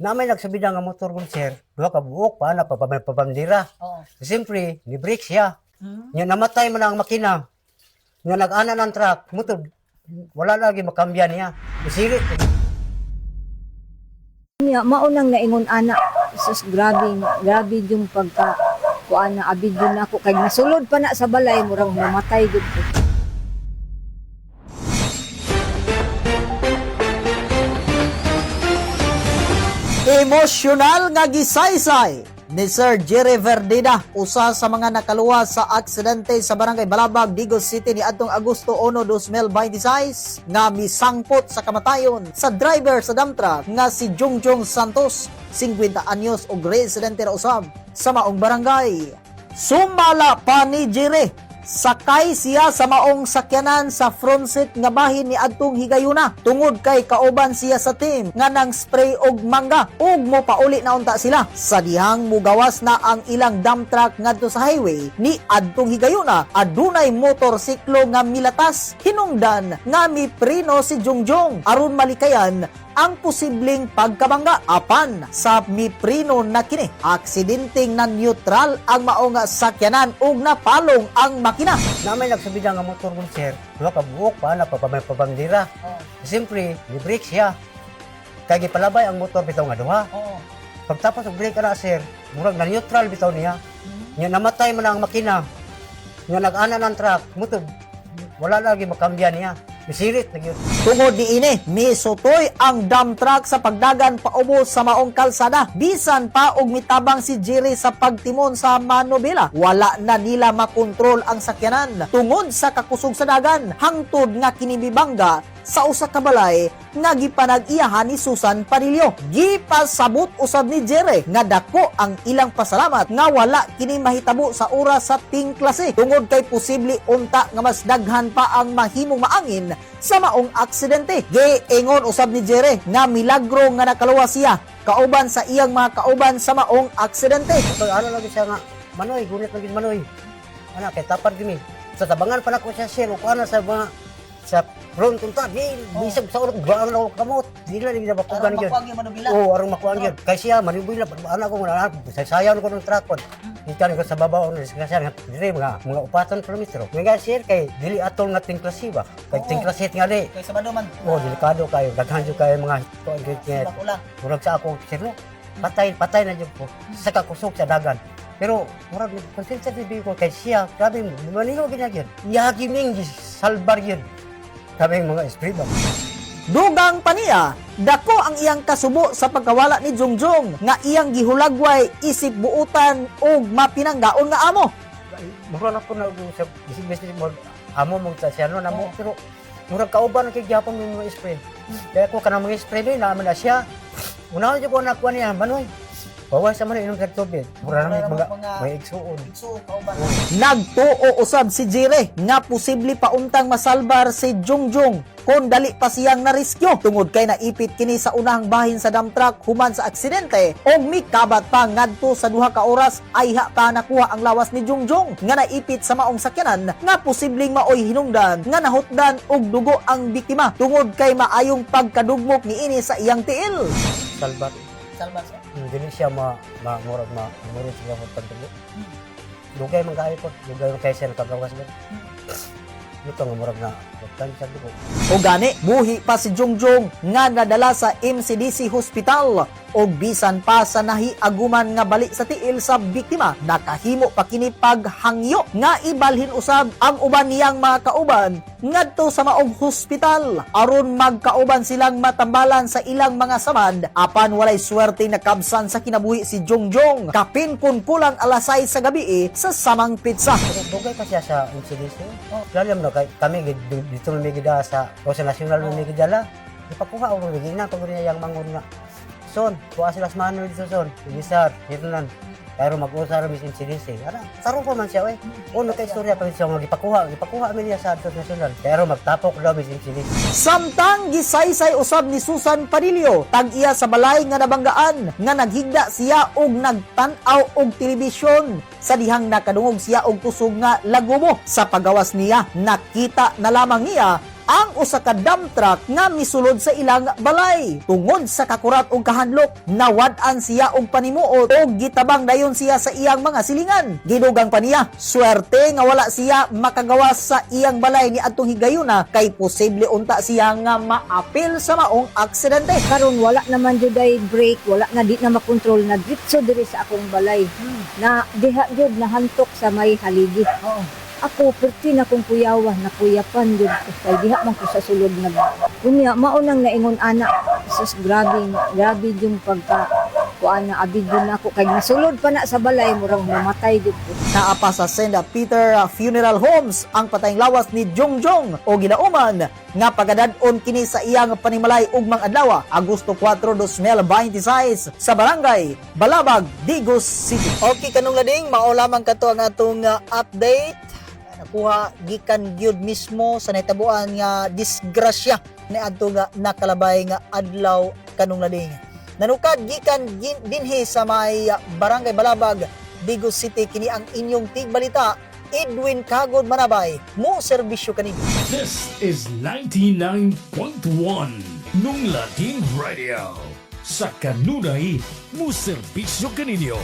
Namay nagsabida nga motor ko, sir. Duha ka buok pa na papabandira. Oo. Siyempre, ni-break siya. Nya namatay man ang makina. Nya nag-ana ng truck, motor wala lagi makambyan niya. Isirit. Niya maunang naingon ana. Sus grabe yung pagka kuan na abid yun ako kay nasulod pa na sa balay murang mamatay gud ko. Emosyonal nga gisaysay ni Sir Jerry Verdina, usa sa mga nakaluwas sa aksidente sa Barangay Balabag, Digos City ni adtong Agosto 1, 2026 nga misangpot sa kamatayon sa driver sa dump truck nga si Jungjong Santos, 50 anyos ug residente ra usab sa maong barangay. Sumala pa ni Jerry, sakay siya sa maong sakyanan sa front seat nga bahin ni adtong higayuna tungod kay kauban siya sa team nga nang spray og mangga ug mo pauli na unta sila sa dihang mugawas na ang ilang dump truck ngadto sa highway ni adtong higayuna. Adunay motorsiklo nga milatas hinungdan nga miprino si Jungjong aron malikayan ang posibleng pagkabangga. Apan sa miprino na kini, aksidenteng na neutral ang maong sakyanan ug napalong ang makina. Namay nagsabida nga motor ko, sir. Duha ka buok pa na papabandira. Siyempre, ni-break siya. Kaya gipalabay ang motor bitaw nga duha. Pagtapos og break na, sir, murag na neutral bitaw niya. Nya namatay man ang makina. Nya nag-ana ng truck, motor wala lagi makambyan niya. Isirit na yun. Tungod ni ini, misutoy ang dump truck sa pagdagan paubos sa maong kalsada. Bisan pa og mitabang si Jerry sa pagtimon sa manobela. Wala na nila makontrol ang sakyanan tungod sa kakusog sa dagan. Hangtod nga kinibibangga sa usa ka balay nga gipanag-iyahan ni Susan Padillo. Gipasabot usab ni Jerry nga dako ang ilang pasalamat nga wala kini mahitabo sa oras sa ting klase tungod kay posible unta nga mas daghan pa ang mahimong maangin sa maong aksidente. Giingon usab ni Jerry nga milagro nga nakaluwas siya kauban sa iyang mga kauban sa maong aksidente. So, ano lagi siya nga, Manoy, gunit lagi Manoy. Ana, kay tapad kami. Sa tabangan pa na ko siya, sir, o ano sa mga sa front unta bisag sa urot gaan ako kamot dili na bakugan gyud arong makuan gyud kay siya manibila ana ko na sayaw ko ng truck pod ikan ko sa babaw ng disgrasya dire mga 4 kilometro nga sir kay dili atol nga tingklase ba kay tingklase nga di Kay sabado man. delikado kayo daghan jud kayo mga murag sa ako sir no patay na jud ko sa kakusog sa dagan. Pero murag konsensya di ko kay siya grabe manigo gyud yagi ming salbar gyud kaming mga esprit ba. Dugang pa niya, dako ang iyang kasubo sa pagkawala ni Jungjong nga iyang gihulagway isip buutan ug mapinanggaon nga amo. Mura na po na sa bisig mo amo mong sa siya no namo pero murag kauban kay gyapon ng mga esprit. Kaya ko kanang mga esprit ni naman na siya. Una jud ko nakuha niya Manoy. Bawas sa man inom sa tubig. Mura na mga may igsuon. Nagtuo usab si Jerry nga posible pauntang masalbar si Jungjong kung dali pa siyang nariskyo tungod kay naipit kini sa unahang bahin sa dump truck human sa aksidente og mikabat pa ngadto sa 2 ka oras ay pa nakuha ang lawas ni Jungjong nga naipit sa maong sakyanan nga posibleng maoy hinungdan nga nahutdan og dugo ang biktima tungod kay maayong pagkadugmok niini sa iyang tiil. Salbat. Dili siya murag siya ko pagtubo. Dugay man kaayo po, dugay man kay siya nakagawas ba. Ito nga murag na tansya dugo. O gani, buhi pa si Jungjong nga nadala sa MCDC Hospital o bisan pa sa nahiaguman nga bali sa tiil sa biktima. Nakahimo pa kini paghangyo nga ibalhin usab ang uban niyang mga kauban ngadto sa maong hospital aron magkauban silang matambalan sa ilang mga samad apan walay swerte nakabsan sa kinabuhi si Jungjong kapin kun kulang alas 6 sa gabi sa samang pizza. Dugay pa siya sa MCDC. Lalo mo kami dito may gida sa Rosa Nacional may gidala. Ipakuha ako ng gina pag niya yang mangon nga. Son, kuha sila sa manual dito son. Igisar, dito nan. Pero mag-usar mis MCDC. Ara, sarong pa man siya Uno kay istorya pa siya magipakuha mi niya sa Rosa Nacional. Pero magtapok daw mis MCDC. Samtang gisaysay usab ni Susan Padillo tag iya sa balay nga nabanggaan nga naghigda siya og nagtan-aw og telebisyon sa dihang nakadungog siya og kusog nga lagumo sa pagawas niya nakita na lamang niya ang usa ka dump truck nga misulod sa ilang balay. Tungod sa kakurat ug kahandlok, nawad-an siya og panimuot ug gitabang dayon siya sa iyang mga silingan. Gidugang pa niya, swerte nga wala siya makagawas sa iyang balay ni adtong higayuna kay posible unta siya nga maapil sa maong aksidente. Karon wala naman jud ay break, wala na di na makontrol na diretso diri sa akong balay. Na diha jud nahantok sa may haligi. Ako perti na kong kuyawa, na kuyapan jud ko kay diha man ko sa sulod na. Unya maunang naingon ana, sus grabe yung pagka kuana abid jud nako kay nasulod pa na sa balay murang mamatay jud ko. Naapa sa St. Peter Funeral Homes ang patayng lawas ni Jongjong o ginauman nga pagadad-on kini sa iyang panimalay ugmang adlaw Agosto 4, 2026 sa barangay Balabag, Digos City. Okay kanong lading, mao lamang kato ang atong update. Nakuha gikan gyud mismo sa nahitabuan nga disgrasya ni adto nga nakalabay nga adlaw kanong lading. Nanukad gikan dinhi sa may barangay Balabag, Digos City kini ang inyong tigbalita Edwin Kagod Manabay mo serbisyo kanino. This is 99.1 Nung Laking Radio. Sa kanunay mo serbisyo kaninyo.